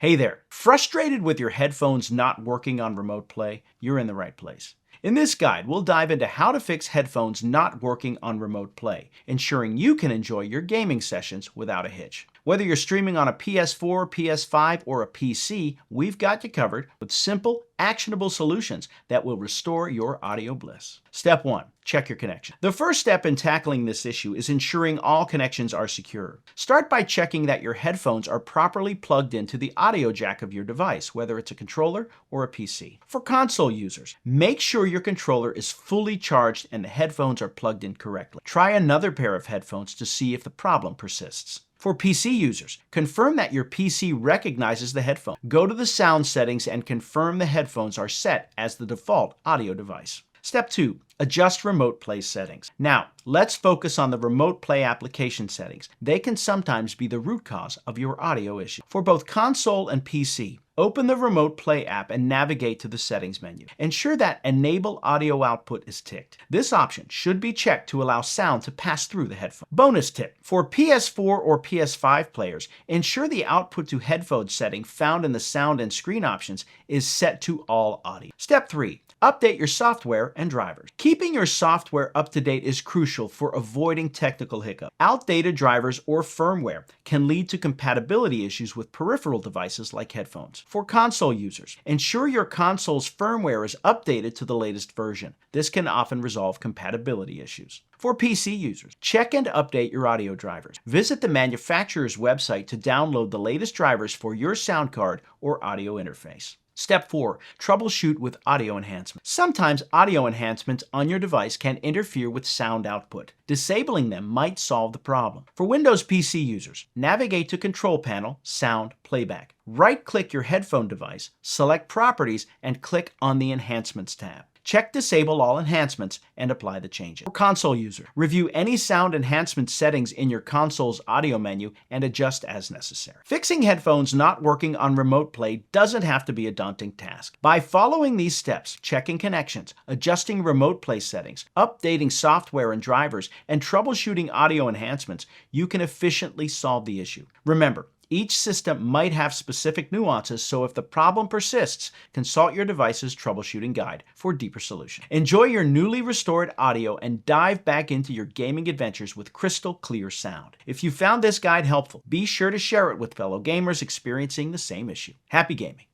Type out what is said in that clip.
Hey there, frustrated with your headphones not working on remote play? You're in the right place. In this guide, we'll dive into how to fix headphones not working on remote play, ensuring you can enjoy your gaming sessions without a hitch. Whether you're streaming on a PS4, PS5, or a PC, we've got you covered with simple, actionable solutions that will restore your audio bliss. Step 1. Check your connection. The first step in tackling this issue is ensuring all connections are secure. Start by checking that your headphones are properly plugged into the audio jack of your device, whether it's a controller or a PC. For console users, make sure your controller is fully charged and the headphones are plugged in correctly. Try another pair of headphones to see if the problem persists. For PC users, confirm that your PC recognizes the headphone. Go to the sound settings and confirm the headphones are set as the default audio device. Step 2. Adjust remote play settings. Now, let's focus on the remote play application settings. They can sometimes be the root cause of your audio issue. For both console and PC, open the remote play app and navigate to the settings menu. Ensure that Enable Audio Output is ticked. This option should be checked to allow sound to pass through the headphone. Bonus tip: for PS4 or PS5 players, ensure the output to headphones setting found in the sound and screen options is set to all audio. Step 3. Update your software and drivers. Keeping your software up to date is crucial for avoiding technical hiccups. Outdated drivers or firmware can lead to compatibility issues with peripheral devices like headphones. For console users, ensure your console's firmware is updated to the latest version. This can often resolve compatibility issues. For PC users, check and update your audio drivers. Visit the manufacturer's website to download the latest drivers for your sound card or audio interface. Step 4. Troubleshoot with audio enhancements. Sometimes audio enhancements on your device can interfere with sound output. Disabling them might solve the problem. For Windows PC users, navigate to Control Panel, Sound, Playback. Right-click your headphone device, select Properties, and click on the Enhancements tab. Check Disable All Enhancements and apply the changes. For console user, review any sound enhancement settings in your console's audio menu and adjust as necessary. Fixing headphones not working on remote play doesn't have to be a daunting task. By following these steps, checking connections, adjusting remote play settings, updating software and drivers, and troubleshooting audio enhancements, you can efficiently solve the issue. Remember, each system might have specific nuances, so if the problem persists, consult your device's troubleshooting guide for deeper solutions. Enjoy your newly restored audio and dive back into your gaming adventures with crystal clear sound. If you found this guide helpful, be sure to share it with fellow gamers experiencing the same issue. Happy gaming!